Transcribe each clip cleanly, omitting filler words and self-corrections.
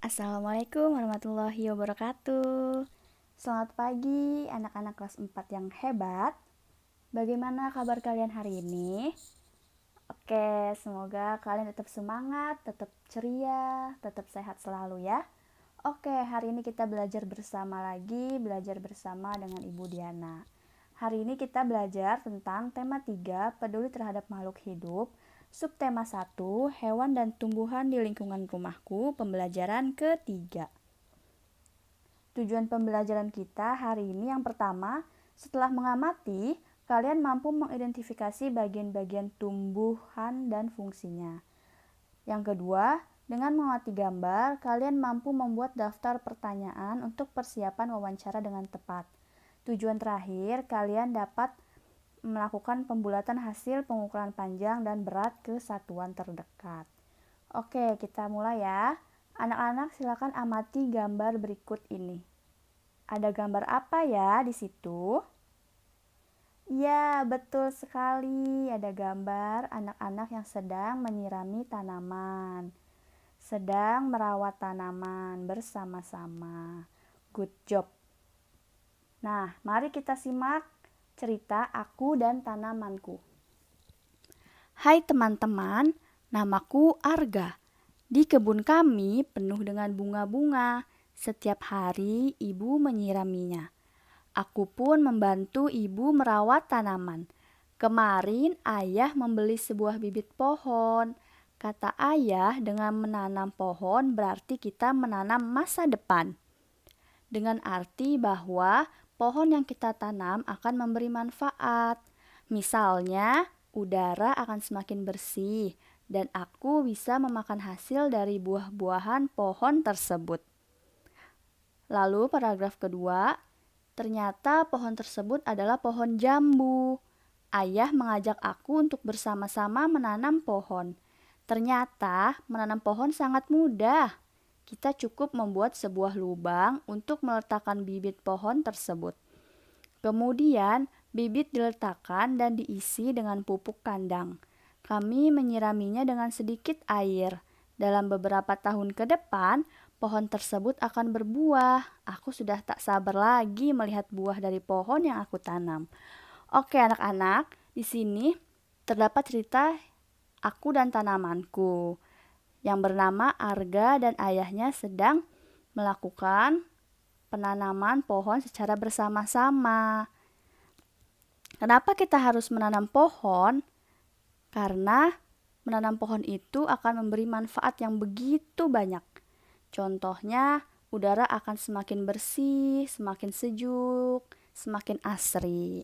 Assalamualaikum warahmatullahi wabarakatuh. Selamat pagi anak-anak kelas 4 yang hebat. Bagaimana kabar kalian hari ini? Oke, semoga kalian tetap semangat, tetap ceria, tetap sehat selalu ya. Oke, hari ini kita belajar bersama dengan Ibu Diana. Hari ini kita belajar tentang tema 3, peduli terhadap makhluk hidup. Subtema 1, hewan dan tumbuhan di lingkungan rumahku, pembelajaran ketiga. Tujuan pembelajaran kita hari ini yang pertama, setelah mengamati, kalian mampu mengidentifikasi bagian-bagian tumbuhan dan fungsinya. Yang kedua, dengan mengamati gambar, kalian mampu membuat daftar pertanyaan untuk persiapan wawancara dengan tepat. Tujuan terakhir, kalian dapat melakukan pembulatan hasil pengukuran panjang dan berat ke satuan terdekat. Oke, kita mulai ya. Anak-anak silakan amati gambar berikut ini. Ada gambar apa ya di situ? Ya, betul sekali. Ada gambar anak-anak yang sedang menyirami tanaman. Sedang merawat tanaman bersama-sama. Good job. Nah, mari kita simak cerita Aku dan Tanamanku. Hai teman-teman, namaku Arga. Di kebun kami penuh dengan bunga-bunga. Setiap hari ibu menyiraminya. Aku pun membantu ibu merawat tanaman. Kemarin ayah membeli sebuah bibit pohon. Kata ayah, dengan menanam pohon berarti kita menanam masa depan. Dengan arti bahwa pohon yang kita tanam akan memberi manfaat. Misalnya, udara akan semakin bersih dan aku bisa memakan hasil dari buah-buahan pohon tersebut. Lalu paragraf kedua, ternyata pohon tersebut adalah pohon jambu. Ayah mengajak aku untuk bersama-sama menanam pohon. Ternyata menanam pohon sangat mudah. Kita cukup membuat sebuah lubang untuk meletakkan bibit pohon tersebut. Kemudian, bibit diletakkan dan diisi dengan pupuk kandang. Kami menyiraminya dengan sedikit air. Dalam beberapa tahun ke depan, pohon tersebut akan berbuah. Aku sudah tak sabar lagi melihat buah dari pohon yang aku tanam. Oke anak-anak, di sini terdapat cerita Aku dan Tanamanku yang bernama Arga dan ayahnya sedang melakukan penanaman pohon secara bersama-sama. Kenapa kita harus menanam pohon? Karena menanam pohon itu akan memberi manfaat yang begitu banyak. Contohnya, udara akan semakin bersih, semakin sejuk, semakin asri.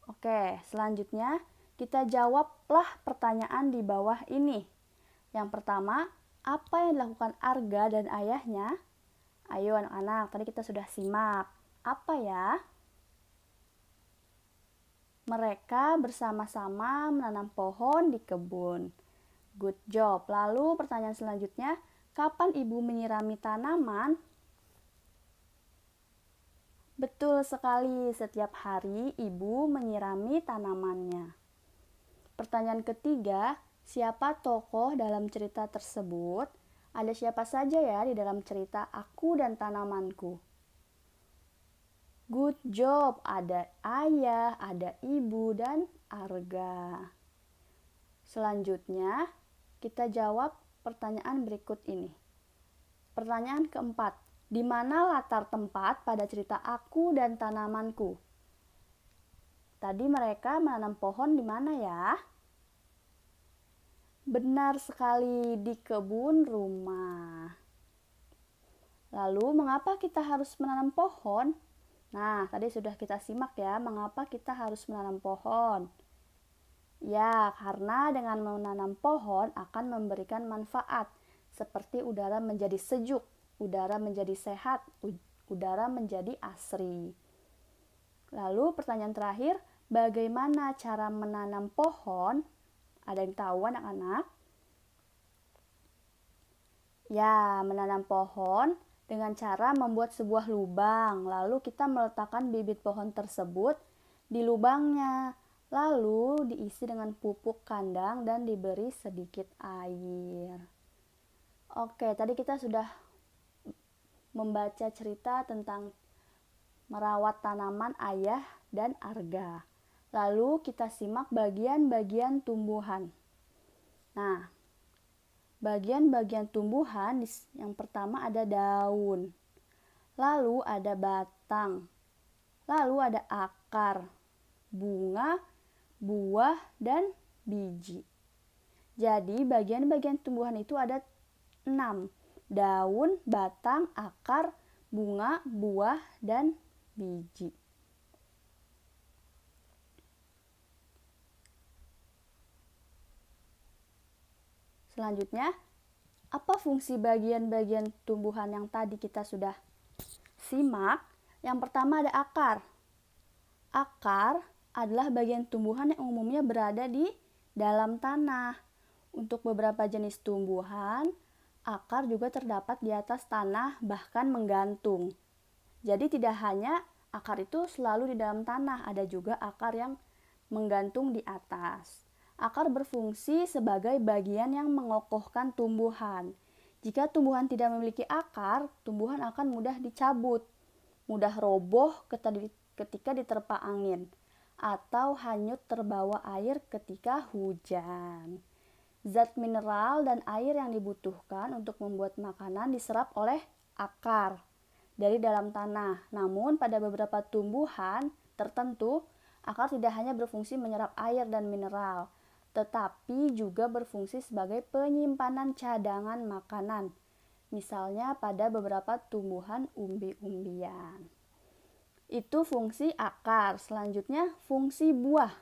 Oke, selanjutnya kita jawablah pertanyaan di bawah ini. Yang pertama, apa yang dilakukan Arga dan ayahnya? Ayo anak-anak, tadi kita sudah simak. Apa ya? Mereka bersama-sama menanam pohon di kebun. Good job. Lalu pertanyaan selanjutnya, kapan ibu menyirami tanaman? Betul sekali, setiap hari ibu menyirami tanamannya. Pertanyaan ketiga, siapa tokoh dalam cerita tersebut? Ada siapa saja ya di dalam cerita Aku dan Tanamanku? Good job, ada ayah, ada ibu, dan Arga. Selanjutnya, kita jawab pertanyaan berikut ini. Pertanyaan keempat, di mana latar tempat pada cerita Aku dan Tanamanku? Tadi mereka menanam pohon di mana ya? Benar sekali, di kebun rumah. Lalu, mengapa kita harus menanam pohon? Nah, tadi sudah kita simak ya, mengapa kita harus menanam pohon. Ya, karena dengan menanam pohon akan memberikan manfaat, seperti udara menjadi sejuk, udara menjadi sehat, udara menjadi asri. Lalu pertanyaan terakhir, bagaimana cara menanam pohon? Ada yang tahu anak-anak? Ya, menanam pohon dengan cara membuat sebuah lubang. Lalu kita meletakkan bibit pohon tersebut di lubangnya. Lalu diisi dengan pupuk kandang dan diberi sedikit air. Oke, tadi kita sudah membaca cerita tentang merawat tanaman ayah dan arga. Lalu kita simak bagian-bagian tumbuhan. Nah, bagian-bagian tumbuhan yang pertama ada daun, lalu ada batang, lalu ada akar, bunga, buah, dan biji. Jadi bagian-bagian tumbuhan itu ada 6. Daun, batang, akar, bunga, buah, dan biji. Selanjutnya, apa fungsi bagian-bagian tumbuhan yang tadi kita sudah simak? Yang pertama ada akar. Akar adalah bagian tumbuhan yang umumnya berada di dalam tanah. Untuk beberapa jenis tumbuhan, akar juga terdapat di atas tanah, bahkan menggantung. Jadi tidak hanya akar itu selalu di dalam tanah, ada juga akar yang menggantung di atas. Akar berfungsi sebagai bagian yang mengokohkan tumbuhan. Jika tumbuhan tidak memiliki akar, tumbuhan akan mudah dicabut, mudah roboh ketika diterpa angin, atau hanyut terbawa air ketika hujan. Zat mineral dan air yang dibutuhkan untuk membuat makanan diserap oleh akar dari dalam tanah. Namun pada beberapa tumbuhan tertentu, akar tidak hanya berfungsi menyerap air dan mineral, tetapi juga berfungsi sebagai penyimpanan cadangan makanan. Misalnya pada beberapa tumbuhan umbi-umbian. Itu fungsi akar. Selanjutnya fungsi buah.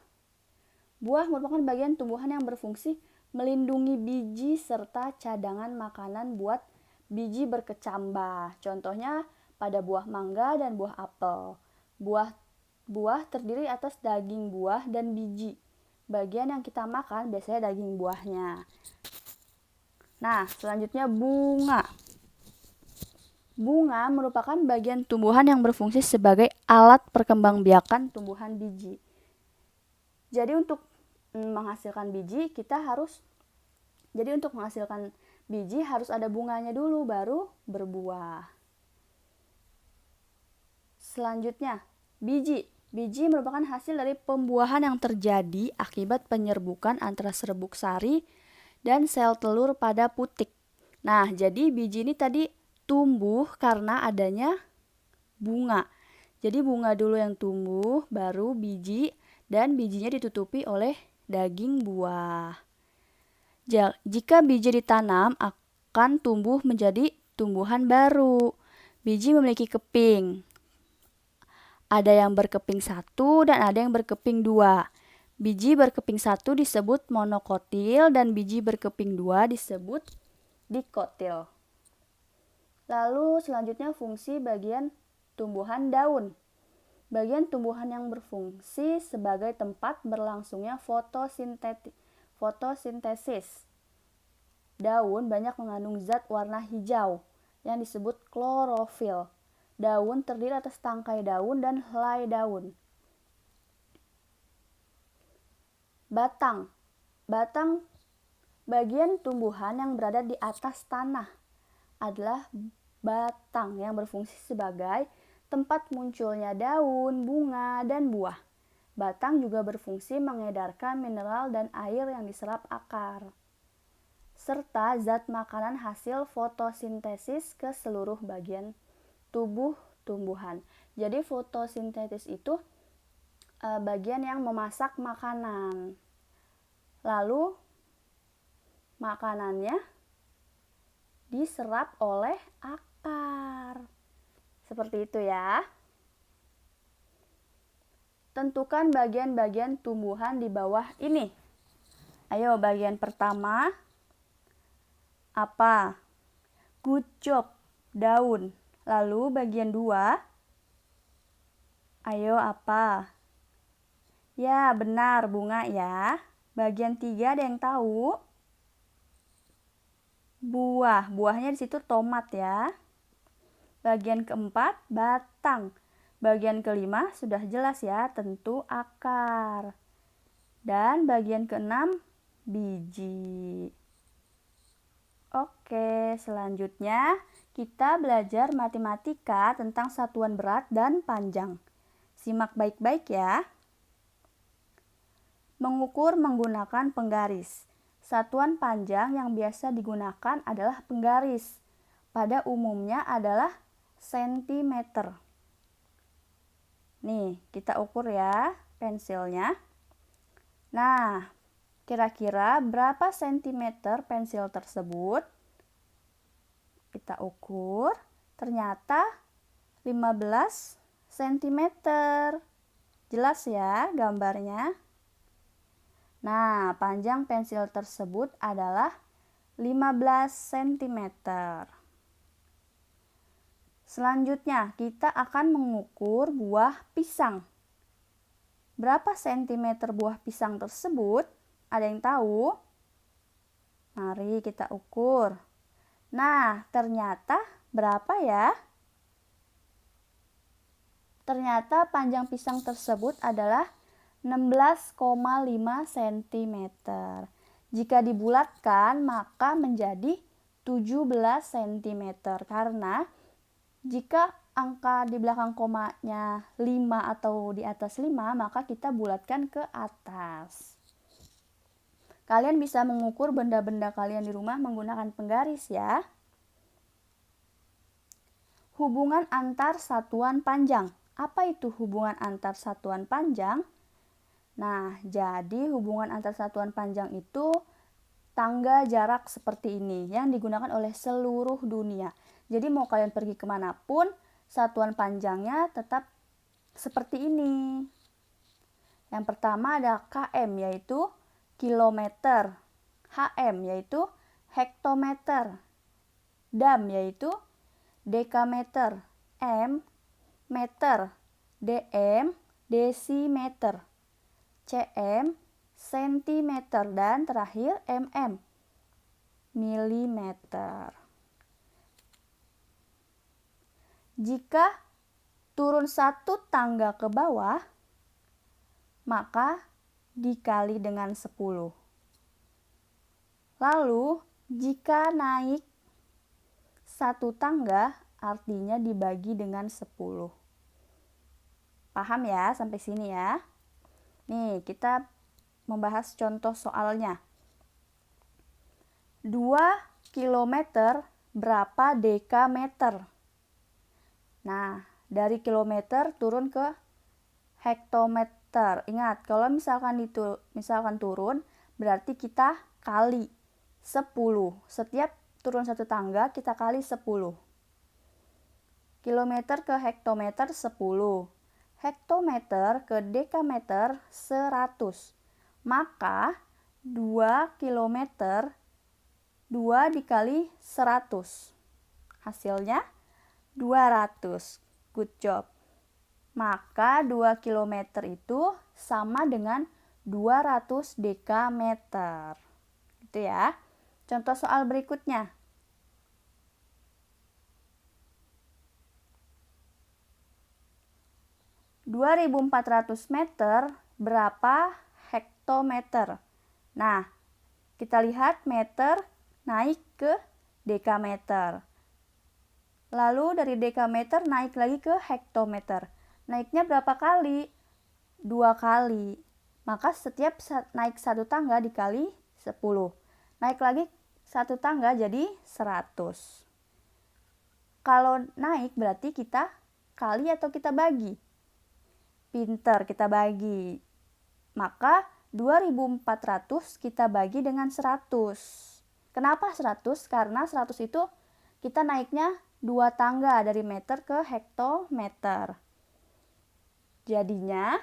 Buah merupakan bagian tumbuhan yang berfungsi melindungi biji serta cadangan makanan buat biji berkecambah. Contohnya pada buah mangga dan buah apel. Buah terdiri atas daging buah dan biji. Bagian yang kita makan biasanya daging buahnya. Nah, selanjutnya bunga. Bunga merupakan bagian tumbuhan yang berfungsi sebagai alat perkembangbiakan tumbuhan biji. Jadi untuk menghasilkan biji harus ada bunganya dulu baru berbuah. Selanjutnya, biji. Biji merupakan hasil dari pembuahan yang terjadi akibat penyerbukan antara serbuk sari dan sel telur pada putik. Nah, jadi biji ini tadi tumbuh karena adanya bunga. Jadi bunga dulu yang tumbuh, baru biji, dan bijinya ditutupi oleh daging buah. Jika biji ditanam, akan tumbuh menjadi tumbuhan baru. Biji memiliki keping. Ada yang berkeping 1 dan ada yang berkeping 2. Biji berkeping 1 disebut monokotil dan biji berkeping 2 disebut dikotil. Lalu selanjutnya fungsi bagian tumbuhan daun. Bagian tumbuhan yang berfungsi sebagai tempat berlangsungnya fotosintesis. Daun banyak mengandung zat warna hijau yang disebut klorofil. Daun terdiri atas tangkai daun dan helai daun. Batang. Batang bagian tumbuhan yang berada di atas tanah adalah batang yang berfungsi sebagai tempat munculnya daun, bunga, dan buah. Batang juga berfungsi mengedarkan mineral dan air yang diserap akar, serta zat makanan hasil fotosintesis ke seluruh bagian tubuh tumbuhan. Jadi fotosintesis itu bagian yang memasak makanan. Lalu makanannya diserap oleh akar. Seperti itu ya. Tentukan bagian-bagian tumbuhan di bawah ini. Ayo bagian pertama. Apa? Good job, daun. Lalu bagian 2. Ayo apa? Ya, benar, bunga ya. Bagian 3 ada yang tahu? Buah. Buahnya di situ tomat ya. Bagian keempat, batang. Bagian kelima sudah jelas ya, tentu akar. Dan bagian keenam, biji. Oke, selanjutnya kita belajar matematika tentang satuan berat dan panjang. Simak baik-baik ya. Mengukur menggunakan penggaris. Satuan panjang yang biasa digunakan adalah penggaris. Pada umumnya adalah sentimeter. Nih, kita ukur ya pensilnya. Nah, kira-kira berapa sentimeter pensil tersebut? Kita ukur, ternyata 15 cm. Jelas ya gambarnya? Nah, panjang pensil tersebut adalah 15 cm. Selanjutnya, kita akan mengukur buah pisang. Berapa sentimeter buah pisang tersebut? Ada yang tahu? Mari kita ukur. Nah, ternyata berapa ya? Ternyata panjang pisang tersebut adalah 16,5 cm. Jika dibulatkan, maka menjadi 17 cm. Karena jika angka di belakang komanya 5 atau di atas 5, maka kita bulatkan ke atas. Kalian bisa mengukur benda-benda kalian di rumah menggunakan penggaris ya. Hubungan antar satuan panjang. Apa itu hubungan antar satuan panjang? Nah, jadi hubungan antar satuan panjang itu tangga jarak seperti ini yang digunakan oleh seluruh dunia. Jadi mau kalian pergi kemanapun, satuan panjangnya tetap seperti ini. Yang pertama ada km yaitu kilometer, hm yaitu hektometer, dam yaitu dekameter, m meter, dm desimeter, cm sentimeter, dan terakhir mm milimeter. Jika turun satu tangga ke bawah, maka dikali dengan 10. Lalu, jika naik satu tangga, artinya dibagi dengan 10. Paham ya sampai sini ya? Nih, kita membahas contoh soalnya. 2 kilometer berapa dekameter? Nah, dari kilometer turun ke hektometer. Ingat, kalau misalkan turun, berarti kita kali 10. Setiap turun satu tangga, kita kali 10. Kilometer ke hektometer 10. Hektometer ke dekameter 100. Maka 2 kilometer 2 dikali 100. Hasilnya 200. Good job. Maka 2 km itu sama dengan 200 dekameter. Gitu ya. Contoh soal berikutnya. 2.400 meter berapa hektometer? Nah, kita lihat meter naik ke dekameter. Lalu dari dekameter naik lagi ke hektometer. Naiknya berapa kali? 2 kali. Maka setiap naik satu tangga dikali 10. Naik lagi satu tangga jadi 100. Kalau naik berarti kita kali atau kita bagi? Pinter, kita bagi. Maka 2.400 kita bagi dengan 100. Kenapa 100? Karena 100 itu kita naiknya 2 tangga dari meter ke hektometer. Jadinya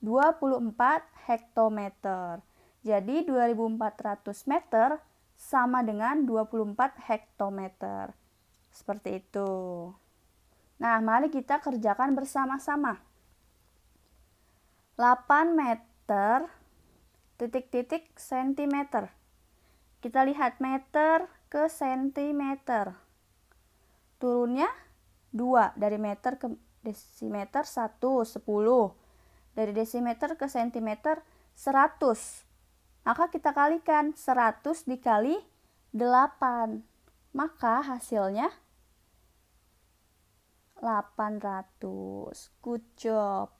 24 hektometer. Jadi 2.400 meter sama dengan 24 hektometer. Seperti itu. Nah, mari kita kerjakan bersama-sama. 8 meter titik-titik sentimeter. Kita lihat meter ke sentimeter. Turunnya 2, dari meter ke desimeter 1, 10. Dari desimeter ke sentimeter 100. Maka kita kalikan 100 dikali 8. Maka hasilnya 800. Good job.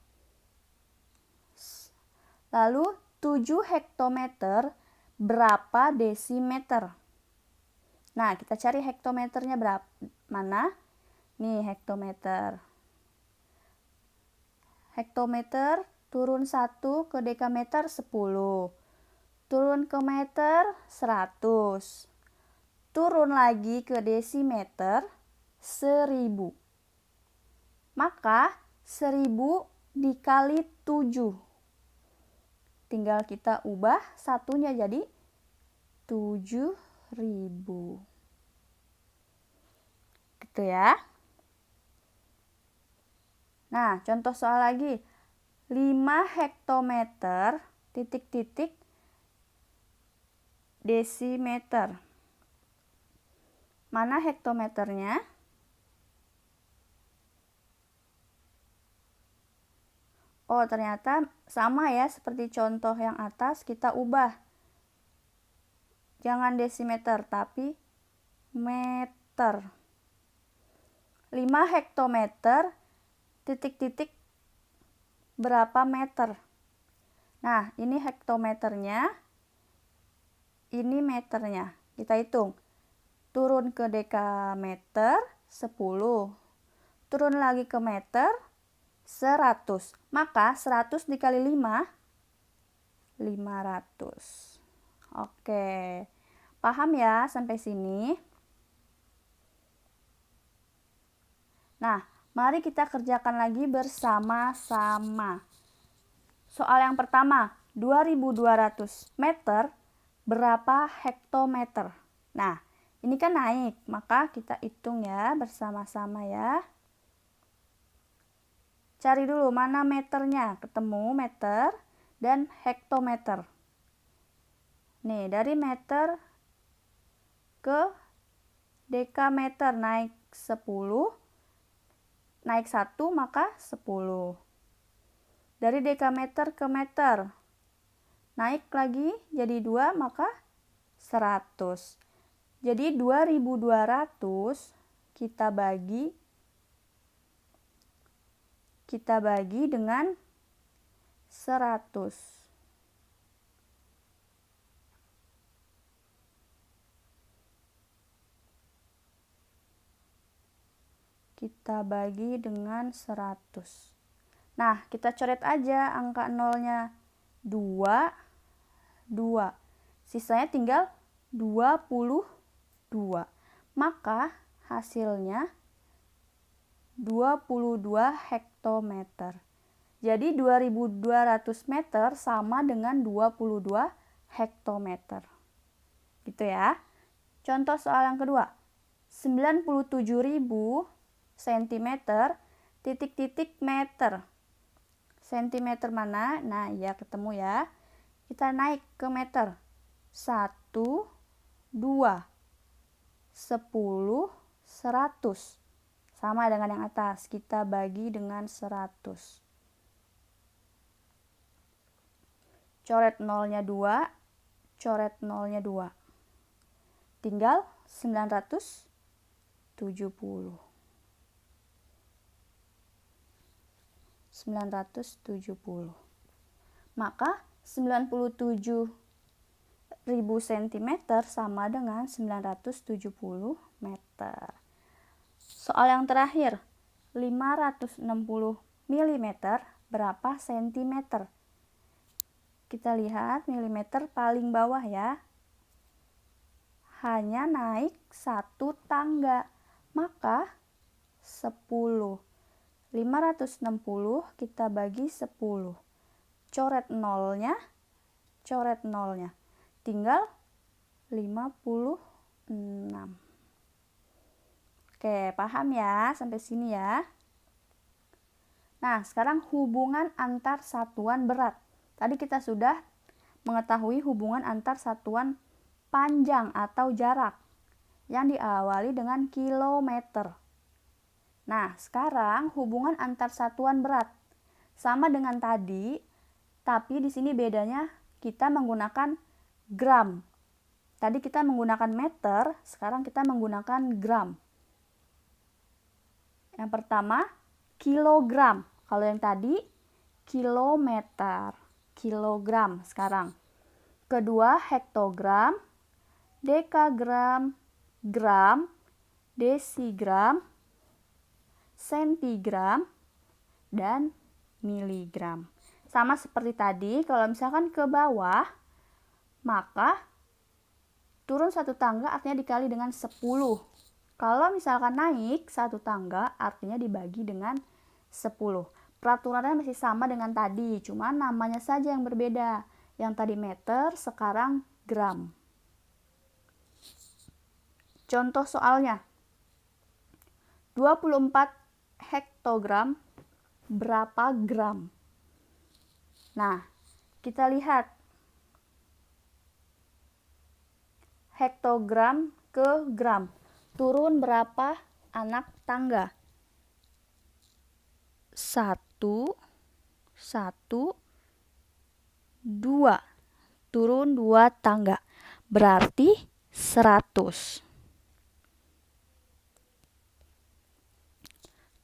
Lalu 7 hektometer berapa desimeter? Nah, kita cari hektometernya berapa? Mana? Nih, hektometer. Hektometer turun 1 ke dekameter 10. Turun ke meter 100. Turun lagi ke desimeter 1000. Maka 1000 dikali 7. Tinggal kita ubah satunya jadi 7.000. Gitu ya. Nah, contoh soal lagi. 5 hektometer titik-titik desimeter. Mana hektometernya? Oh, ternyata sama ya seperti contoh yang atas, kita ubah. Jangan desimeter, tapi meter. 5 hektometer titik-titik berapa meter? Nah, ini hektometernya, ini meternya. Kita hitung. Turun ke dekameter 10. Turun lagi ke meter 100. Maka 100 dikali 5, 500. Oke. Paham ya sampai sini? Nah, mari kita kerjakan lagi bersama-sama. Soal yang pertama, 2200 meter berapa hektometer? Nah, ini kan naik, maka kita hitung ya bersama-sama ya. Cari dulu mana meternya, ketemu meter dan hektometer. Nih, dari meter ke dekameter naik 10, naik 1 maka 10. Dari dekameter ke meter, naik lagi jadi 2 maka 100. Jadi 2200 kita bagi dengan 100. Kita bagi dengan 100. Nah, kita coret aja angka nolnya. 2, 2. Sisanya tinggal 22. Maka hasilnya 22 hektometer. Jadi 2200 meter sama dengan 22 hektometer. Gitu ya. Contoh soal yang kedua. 97.000 sentimeter titik-titik meter. Sentimeter mana? Nah, ya ketemu ya. Kita naik ke meter. 1, 2, 10, 100. Sama dengan yang atas. Kita bagi dengan 100. Coret nolnya 2. Coret nolnya 2. Tinggal 970. 970. Maka 97.000 cm sama dengan 970 meter. Soal yang terakhir, 560 mm berapa sentimeter? Kita lihat milimeter paling bawah ya. Hanya naik 1 tangga, maka 10. 560 kita bagi 10. Coret nolnya. Tinggal 56. Oke, paham ya sampai sini ya. Nah, sekarang hubungan antar satuan berat. Tadi kita sudah mengetahui hubungan antar satuan panjang atau jarak yang diawali dengan kilometer. Nah, sekarang hubungan antar satuan berat sama dengan tadi, tapi di sini bedanya kita menggunakan gram. Tadi kita menggunakan meter, sekarang kita menggunakan gram. Yang pertama, kilogram. Kalau yang tadi, kilometer. Kilogram sekarang. Kedua, hektogram, dekagram, gram, desigram, sentigram, dan miligram. Sama seperti tadi, kalau misalkan ke bawah, maka turun satu tangga artinya dikali dengan 10. Kalau misalkan naik satu tangga artinya dibagi dengan 10. Peraturannya masih sama dengan tadi, cuma namanya saja yang berbeda. Yang tadi meter, sekarang gram. Contoh soalnya. 24 hektogram berapa gram? Nah, kita lihat. Hektogram ke gram. Turun berapa anak tangga? 1, 2. Turun 2 tangga. Berarti 100.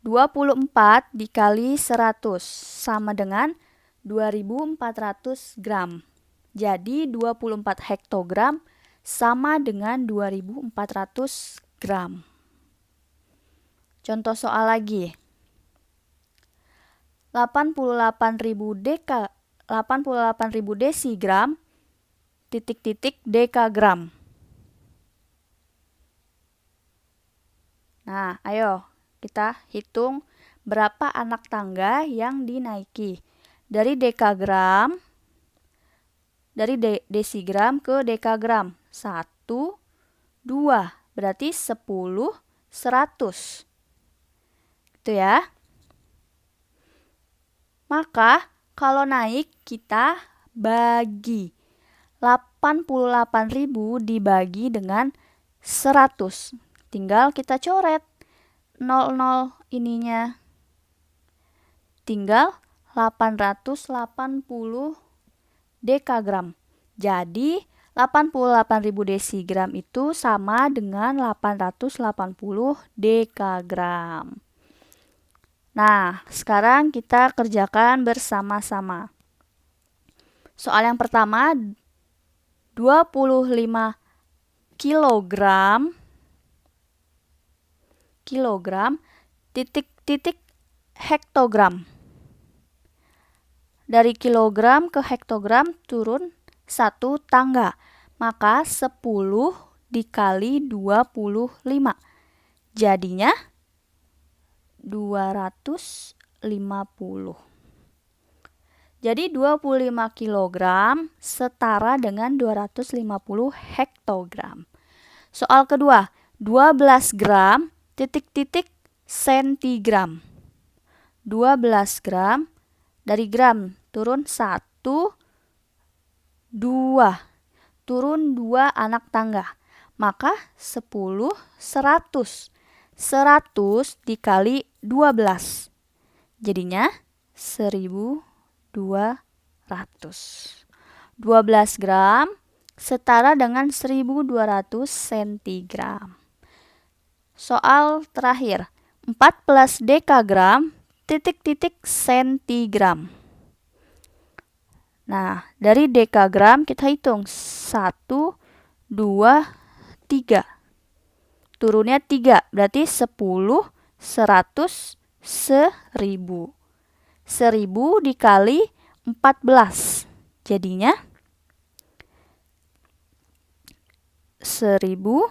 24 dikali 100 sama dengan 2400 gram. Jadi 24 hektogram sama dengan 2400 gram. Contoh soal lagi. 88.000 desigram titik-titik dekagram. Nah, ayo kita hitung berapa anak tangga yang dinaiki. Dari dekagram, dari desigram ke dekagram. 1, 2, berarti 10, 100. Gitu ya. Maka kalau naik kita bagi. 88.000 dibagi dengan 100. Tinggal kita coret 00 ininya. Tinggal 880 dekagram. Jadi 88.000 desigram itu sama dengan 880 dekagram. Nah, sekarang kita kerjakan bersama-sama. Soal yang pertama, 25 kilogram titik-titik hektogram. Dari kilogram ke hektogram turun 1 tangga. Maka 10 dikali 25. Jadinya 250. Jadi 25 kilogram setara dengan 250 hektogram. Soal kedua, 12 gram titik-titik sentigram. 12 gram dari gram turun 1, 2. Turun 2 anak tangga. Maka 10, 100. 100 dikali 12. Jadinya 1200. 12 gram setara dengan 1200 sentigram. Soal terakhir, 14 dekagram titik-titik sentigram. Nah, dari dekagram kita hitung 1, 2, 3. Turunnya 3, berarti 10, 100, 1000. 1000 dikali 14. Jadinya 1000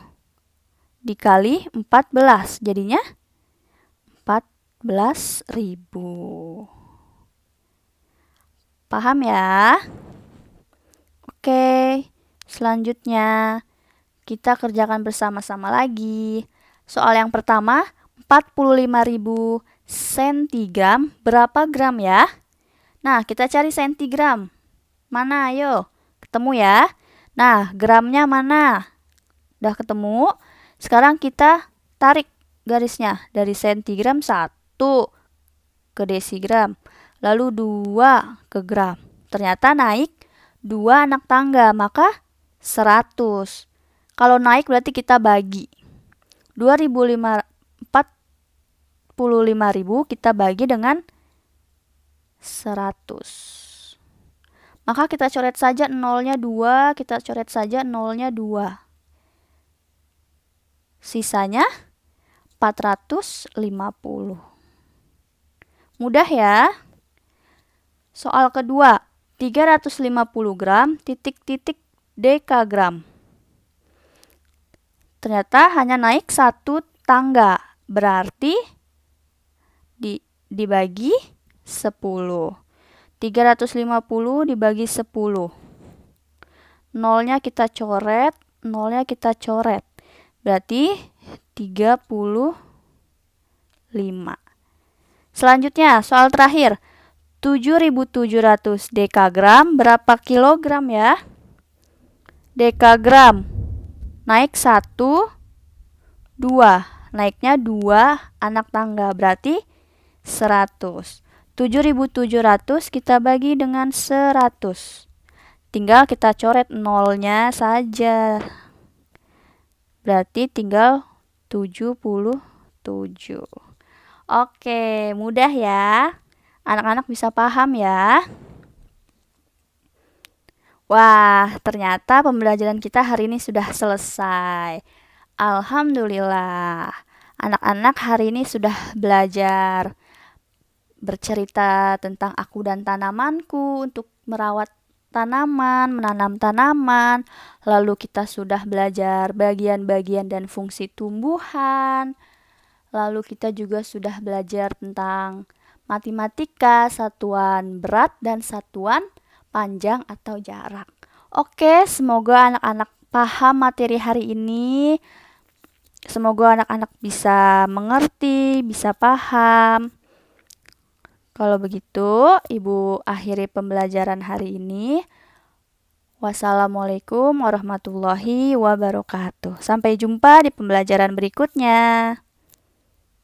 dikali 14. Jadinya 14.000. Paham ya? Oke, selanjutnya kita kerjakan bersama-sama lagi. Soal yang pertama, 45.000 sentigram berapa gram ya? Nah, kita cari sentigram. Mana ayo? Ketemu ya? Nah, gramnya mana? Udah ketemu? Sekarang kita tarik garisnya dari sentigram 1 ke desigram. Lalu 2 ke gram. Ternyata naik 2 anak tangga, maka 100. Kalau naik berarti kita bagi. 45.000 kita bagi dengan 100. Maka kita coret saja nolnya 2, kita coret saja nolnya 2. Sisanya 450. Mudah ya? Soal kedua, 350 gram titik-titik dekagram. Ternyata hanya naik 1 tangga, berarti dibagi 10. 350 dibagi 10. Nolnya kita coret, nolnya kita coret. Berarti 35. Selanjutnya, soal terakhir. 7.700 dekagram berapa kilogram ya? Dekagram. Naik 1, 2. Naiknya 2 anak tangga, berarti 100. 7.700 kita bagi dengan 100. Tinggal kita coret nolnya saja. Berarti tinggal 77. Oke, mudah ya. Anak-anak bisa paham ya. Wah, ternyata pembelajaran kita hari ini sudah selesai. Alhamdulillah. Anak-anak hari ini sudah belajar bercerita tentang aku dan tanamanku untuk merawat tanaman, menanam tanaman. Lalu kita sudah belajar bagian-bagian dan fungsi tumbuhan. Lalu kita juga sudah belajar tentang matematika, satuan berat dan satuan panjang atau jarak. Oke, semoga anak-anak paham materi hari ini. Semoga anak-anak bisa mengerti, bisa paham. Kalau begitu, Ibu akhiri pembelajaran hari ini. Wassalamualaikum warahmatullahi wabarakatuh. Sampai jumpa di pembelajaran berikutnya.